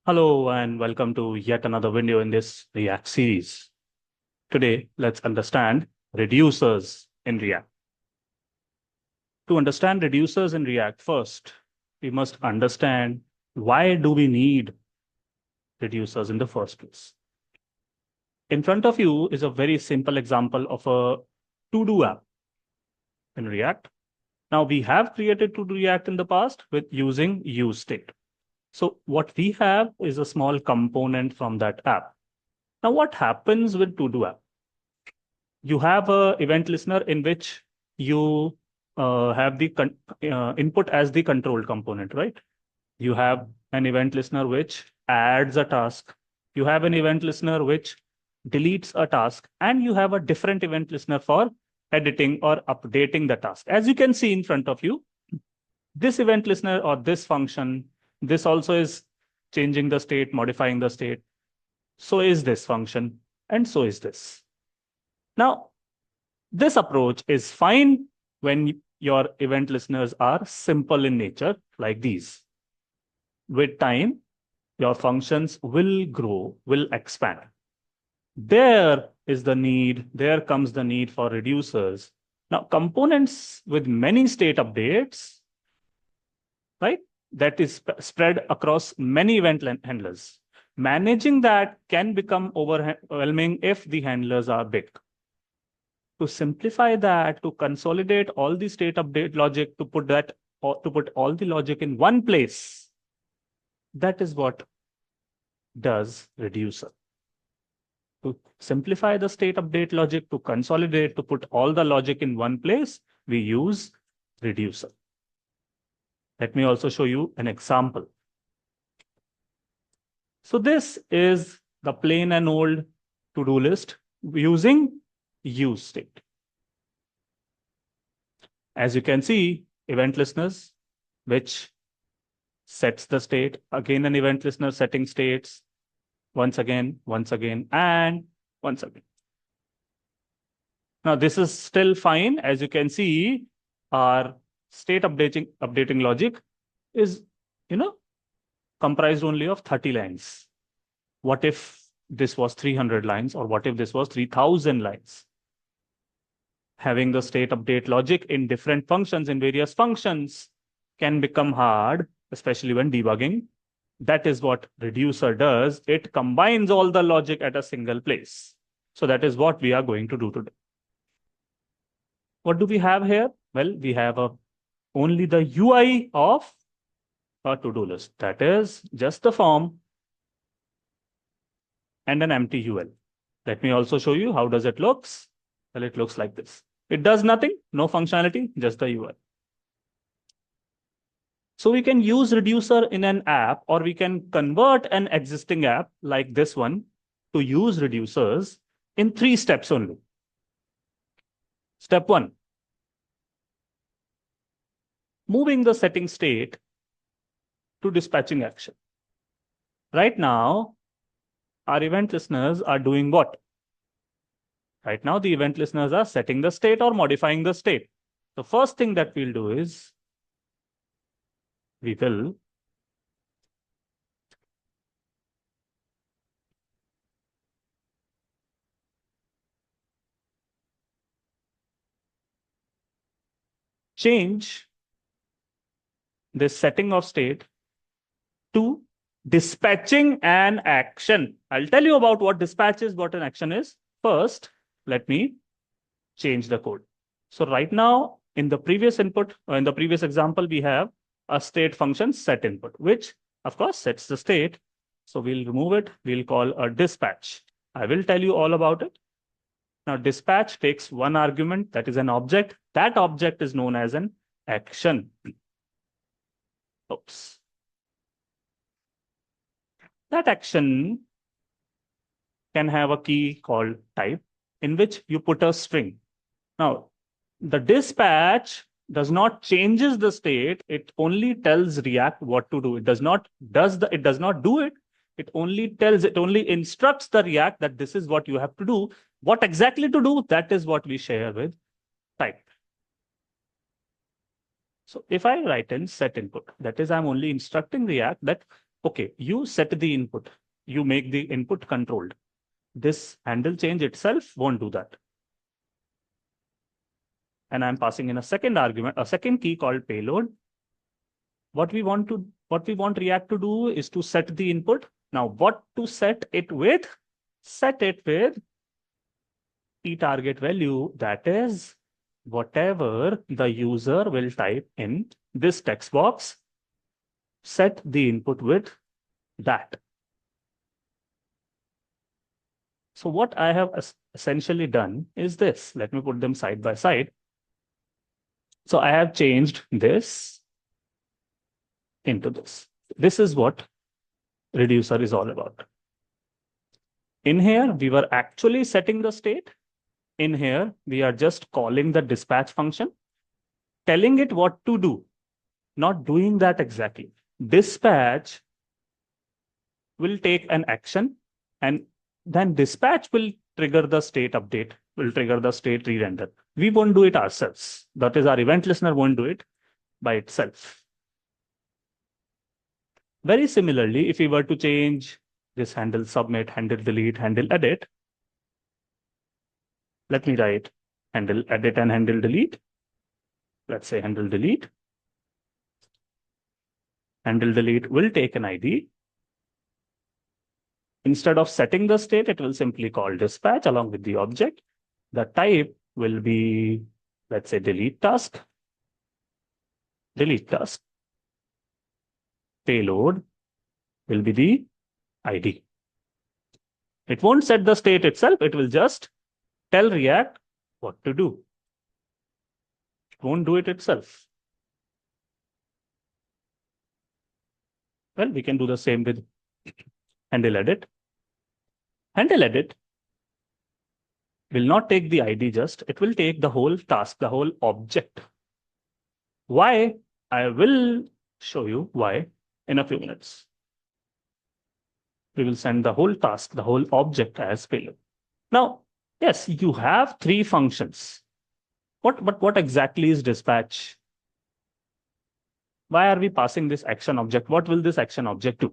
Hello and welcome to yet another video in this React series. Today, let's understand reducers in React. To understand reducers in React, first, we must understand why do we need reducers in the first place. In front of you is a very simple example of a to-do app in React. Now, we have created to-do React in the past with using useState. So what we have is a small component from that app. Now, what happens with to-do app? You have a event listener in which you have the input as the control component, right? You have an event listener which adds a task. You have an event listener which deletes a task, and you have a different event listener for editing or updating the task. As you can see in front of you, this event listener or this function, this also is changing the state, modifying the state. So is this function, and so is this. Now, this approach is fine when your event listeners are simple in nature, like these. With time, your functions will grow, will expand. There comes the need for reducers. Now, components with many state updates, right, that is spread across many event handlers. Managing that can become overwhelming if the handlers are big. To simplify that, to consolidate all the state update logic, to put all the logic in one place, that is what does reducer. To simplify the state update logic, to consolidate, to put all the logic in one place, we use reducer. Let me also show you an example. So this is the plain and old to-do list using useState. As you can see, event listeners, which sets the state, again an event listener setting states, once again, and once again. Now this is still fine. As you can see, our state updating logic is, comprised only of 30 lines. What if this was 300 lines, or what if this was 3000 lines? Having the state update logic in different functions, in various functions, can become hard, especially when debugging. That is what reducer does. It combines all the logic at a single place. So that is what we are going to do today. What do we have here? Well, we have only the UI of a to-do list. That is just the form and an empty UL. Let me also show you how does it looks. Well, it looks like this. It does nothing, no functionality, just the UI. So we can use reducer in an app, or we can convert an existing app like this one to use reducers in 3 steps only. Step 1, moving the setting state to dispatching action. Right now, our event listeners are doing what? Right now, the event listeners are setting the state or modifying the state. The first thing that we'll do is we will change this setting of state to dispatching an action. I'll tell you about what dispatch is, what an action is. First, let me change the code. So right now, in the previous example, we have a state function set input, which of course sets the state. So we'll remove it. We'll call a dispatch. I will tell you all about it. Now, dispatch takes one argument, that is an object. That object is known as an action. Oops. That action can have a key called type, in which you put a string. Now, the dispatch does not changes the state. It only tells React what to do. It does not do it. It only instructs the React that this is what you have to do. What exactly to do, that is what we share with type. So if I write in set input, that is, I'm only instructing React that Okay, you set the input. You make the input controlled. This handle change itself won't do that. And I'm passing in a second argument, a second key called payload. What we want React to do is to set the input. Now, what to set it with? Set it with the target value, that is whatever the user will type in this text box, set the input with that. So what I have essentially done is this. Let me put them side by side. So I have changed this into this. This is what reducer is all about. In here, we were actually setting the state. In here, we are just calling the dispatch function, telling it what to do, not doing that exactly. Dispatch will take an action, and then dispatch will trigger the state update, will trigger the state re-render. We won't do it ourselves. That is, our event listener won't do it by itself. Very similarly, if we were to change this handle submit, handle delete, handle edit, let me write handle edit and handle delete. Let's say handle delete. Handle delete will take an ID. Instead of setting the state, it will simply call dispatch along with the object. The type will be, let's say, delete task. Delete task. Payload will be the ID. It won't set the state itself. It will just tell React what to do. It won't do it itself. Well, we can do the same with handle edit. Handle edit will not take the ID just, it will take the whole task, the whole object. Why? I will show you why in a few minutes. We will send the whole task, the whole object as payload. Now, yes, you have three functions. But what exactly is dispatch? Why are we passing this action object? What will this action object do?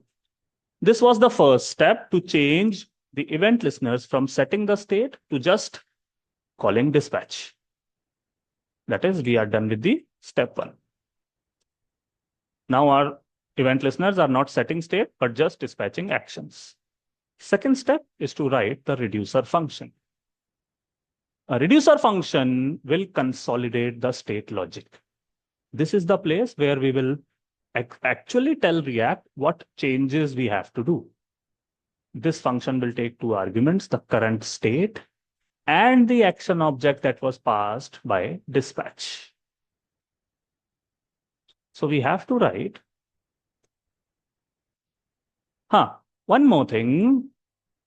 This was the first step to change the event listeners from setting the state to just calling dispatch. That is, we are done with the step one. Now our event listeners are not setting state, but just dispatching actions. Second step is to write the reducer function. A reducer function will consolidate the state logic. This is the place where we will actually tell React what changes we have to do. This function will take two arguments, the current state and the action object that was passed by dispatch. So we have to write. One more thing.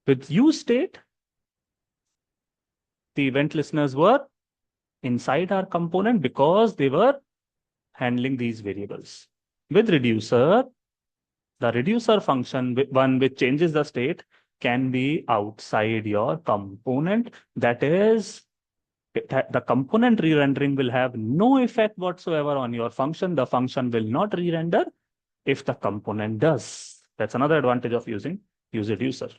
With useState, the event listeners were inside our component because they were handling these variables. With reducer, the reducer function, one which changes the state, can be outside your component. That is, the component re-rendering will have no effect whatsoever on your function. The function will not re-render if the component does. That's another advantage of using useReducer.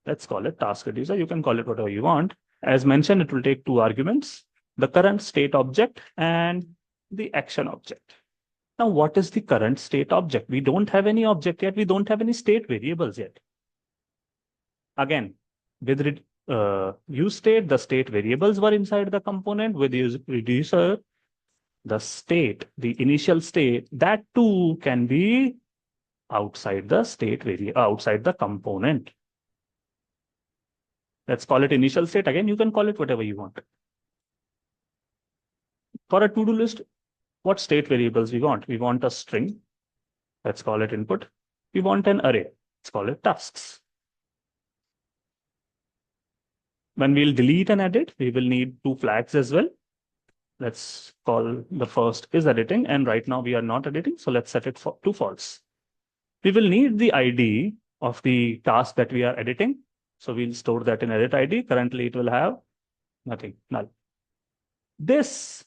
Let's call it task reducer. You can call it whatever you want. As mentioned, it will take two arguments, the current state object and the action object. Now, what is the current state object? We don't have any object yet. We don't have any state variables yet. Again, with useState, the state variables were inside the component. With useReducer, the state, the initial state, that too can be outside the state variable, outside the component. Let's call it initial state. Again, you can call it whatever you want. For a to-do list, what state variables we want? We want a string. Let's call it input. We want an array. Let's call it tasks. When we'll delete and edit, we will need two flags as well. Let's call the first is editing, and right now we are not editing, so let's set it to false. We will need the ID of the task that we are editing, so we'll store that in edit ID. Currently, it will have nothing, null. This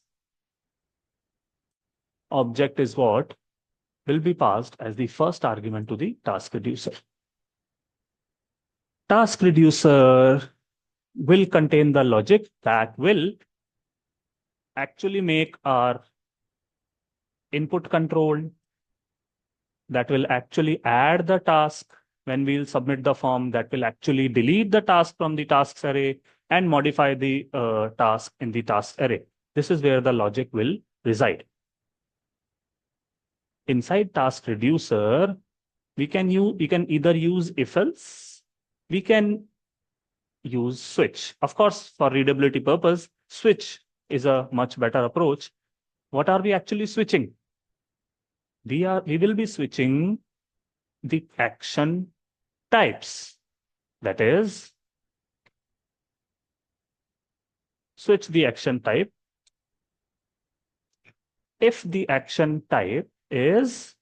object is what will be passed as the first argument to the task reducer. Task reducer will contain the logic that will actually make our input controlled, that will actually add the task when we'll submit the form, that will actually delete the task from the tasks array and modify the task in the task array. This is where the logic will reside. Inside task reducer, we can either use if else, we can use switch. Of course, for readability purpose, switch is a much better approach. What are we actually switching? We will be switching the action types. That is, switch the action type. If the action type is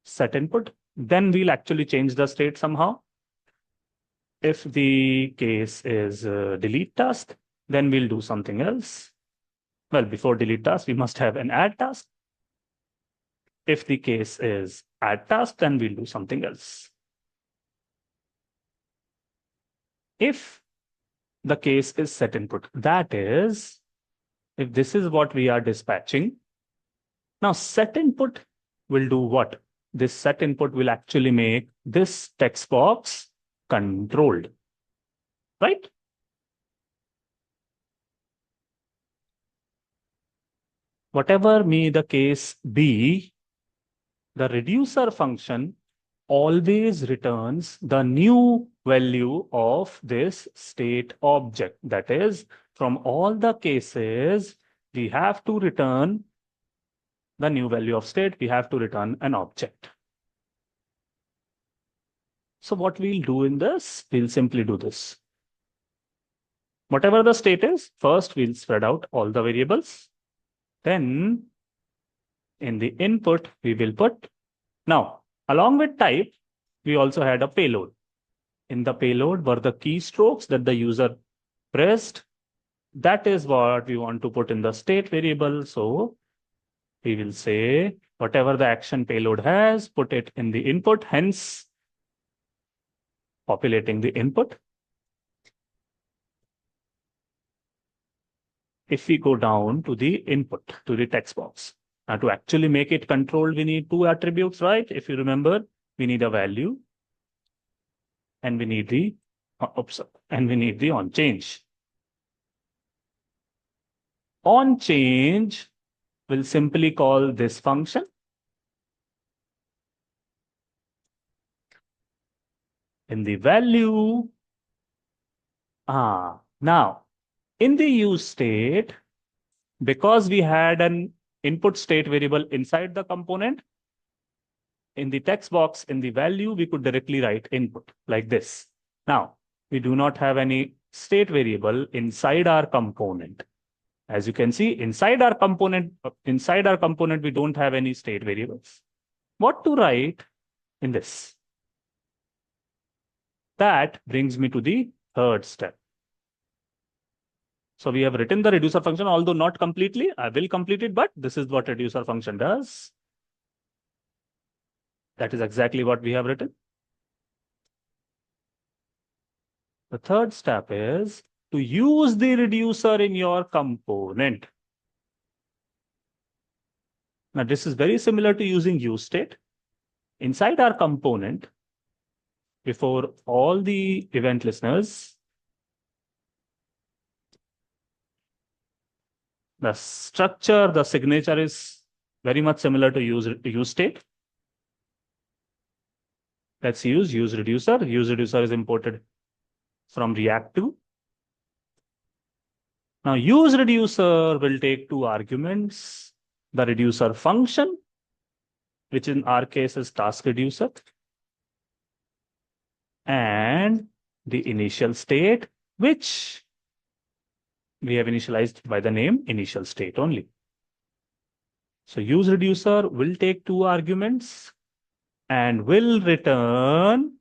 set input, then we'll actually change the state somehow. If the case is delete task, then we'll do something else. Well, before delete task, we must have an add task. If the case is add task, then we'll do something else. If the case is set input, that is, if this is what we are dispatching, now set input will do what? This set input will actually make this text box controlled, right? Whatever may the case be, the reducer function always returns the new value of this state object. That is, from all the cases, we have to return the new value of state. We have to return an object. So what we'll do in this, we'll simply do this. Whatever the state is, first we'll spread out all the variables. Then in the input, we will put. Now, along with type, we also had a payload. In the payload were the keystrokes that the user pressed. That is what we want to put in the state variable. So we will say whatever the action payload has, put it in the input, hence populating the input. If we go down to the input, to the text box, now to actually make it controlled, we need two attributes, right? If you remember, we need a value and we need the on change. On change will simply call this function. In the value, now in the use state, because we had an input state variable inside the component, in the text box, in the value, we could directly write input like this. Now, we do not have any state variable inside our component. As you can see, inside our component, we don't have any state variables. What to write in this? That brings me to the third step. So we have written the reducer function, although not completely. I will complete it, but this is what reducer function does. That is exactly what we have written. The third step is to use the reducer in your component. Now, this is very similar to using useState. Inside our component, before all the event listeners, the structure, the signature is very much similar to useState. Let's use useReducer. useReducer is imported from React 2. Now, useReducer will take two arguments, the reducer function, which in our case is task reducer, and the initial state, which we have initialized by the name initial state only. So useReducer will take two arguments and will return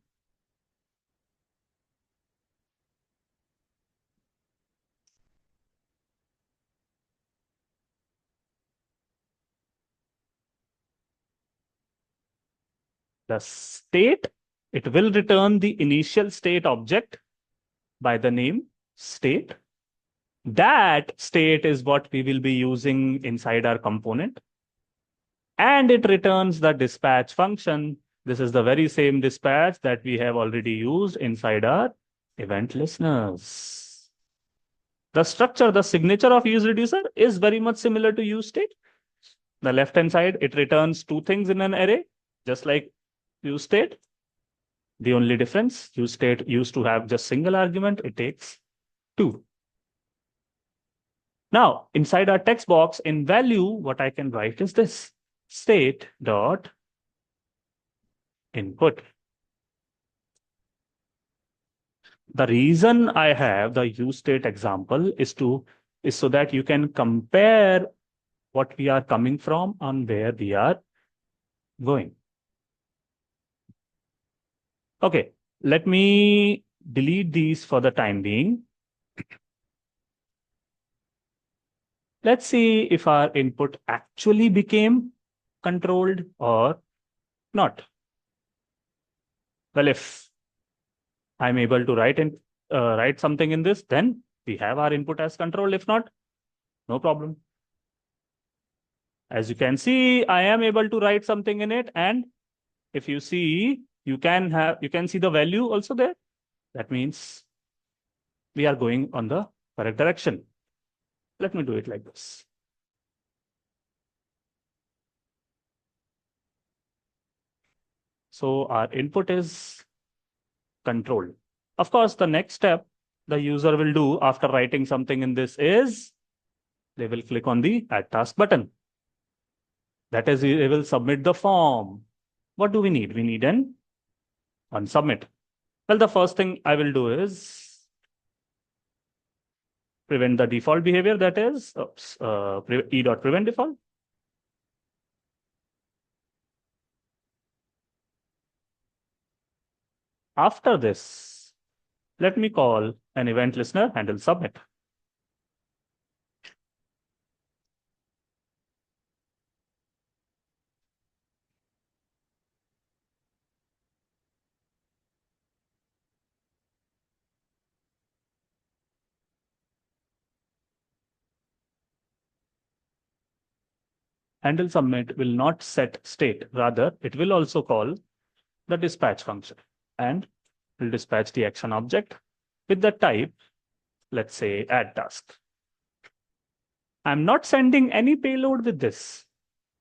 the state, it will return the initial state object by the name state. That state is what we will be using inside our component. And it returns the dispatch function. This is the very same dispatch that we have already used inside our event listeners. The structure, the signature of useReducer is very much similar to useState. The left-hand side, it returns two things in an array, just like useState. The only difference, useState used to have just single argument, it takes two. Now, inside our text box in value, what I can write is this: state dot input. The reason I have the useState example is so that you can compare what we are coming from and where we are going. Okay, let me delete these for the time being. Let's see if our input actually became controlled or not. Well, if I'm able to write something in this, then we have our input as controlled. If not, no problem. As you can see, I am able to write something in it, and if you see, you can see the value also there. That means we are going on the correct direction. Let me do it like this. So our input is controlled. Of course, the next step the user will do after writing something in this is they will click on the Add Task button. That is, they will submit the form. What do we need? We need an submit. Well, the first thing I will do is prevent the default behavior, that is e.prevent default. After this, let me call an event listener handle submit. Handle submit will not set state. Rather, it will also call the dispatch function and will dispatch the action object with the type, let's say, add task. I'm not sending any payload with this.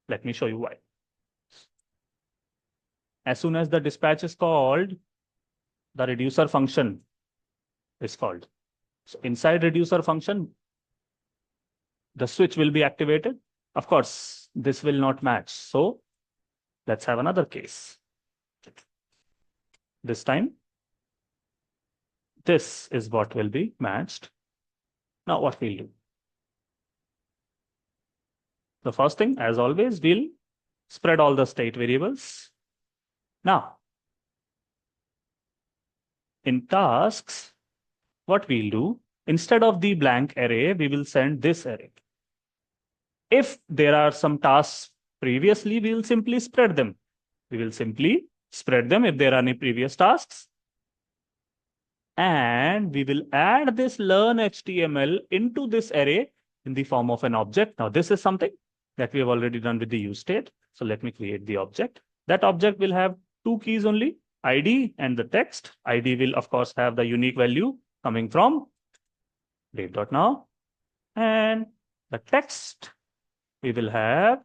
Let me show you why. As soon as the dispatch is called, the reducer function is called. So inside reducer function, the switch will be activated. Of course, this will not match. So let's have another case. This time, this is what will be matched. Now what we'll do? The first thing, as always, we'll spread all the state variables. Now, in tasks, what we'll do, instead of the blank array, we will send this array. If there are some tasks previously, we will simply spread them. We will simply spread them if there are any previous tasks. And we will add this learn HTML into this array in the form of an object. Now, this is something that we have already done with the useState. So let me create the object. That object will have two keys only, ID and the text. ID will, of course, have the unique value coming from date.now. And the text, we will have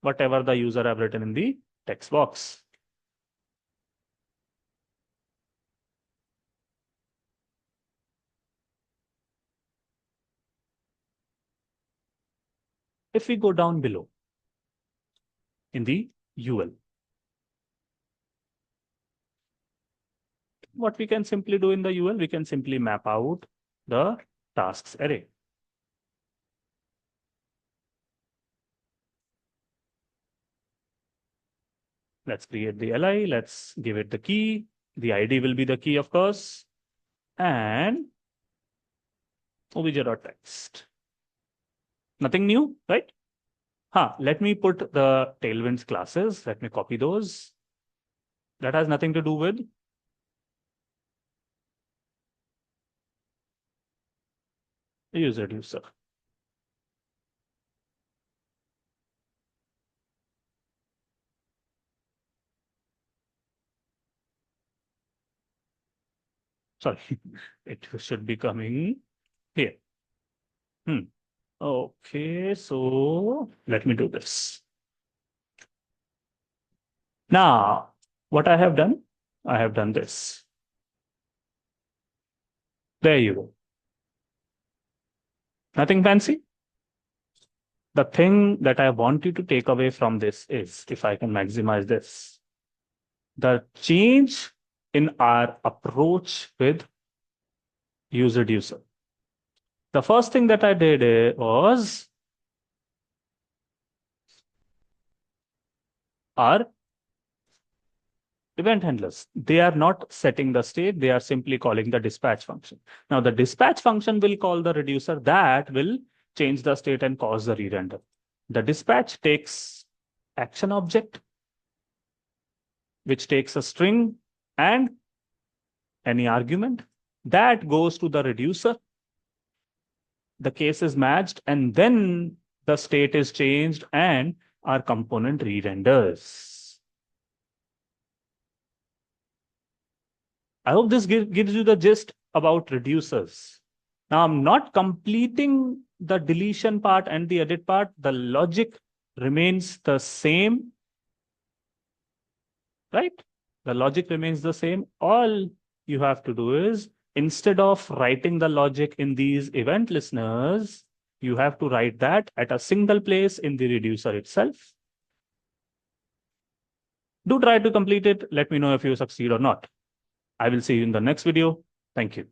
whatever the user have written in the text box. If we go down below in the UL, what we can simply do in the UL, we can simply map out the tasks array. Let's create the LI. Let's give it the key. The ID will be the key, of course. And obj.text. Nothing new, right? Let me put the Tailwinds classes. Let me copy those. That has nothing to do with useReducer. Sorry, it should be coming here. Okay, so let me do this. Now, what I have done this. There you go. Nothing fancy. The thing that I want you to take away from this is, if I can maximize this, the change in our approach with useReducer. The first thing that I did was our event handlers. They are not setting the state. They are simply calling the dispatch function. Now, the dispatch function will call the reducer that will change the state and cause the re-render. The dispatch takes action object, which takes a string and any argument that goes to the reducer. The case is matched, and then the state is changed and our component re-renders. I hope this gives you the gist about reducers. Now, I'm not completing the deletion part and the edit part. The logic remains the same, right? The logic remains the same. All you have to do is, instead of writing the logic in these event listeners, you have to write that at a single place in the reducer itself. Do try to complete it. Let me know if you succeed or not. I will see you in the next video. Thank you.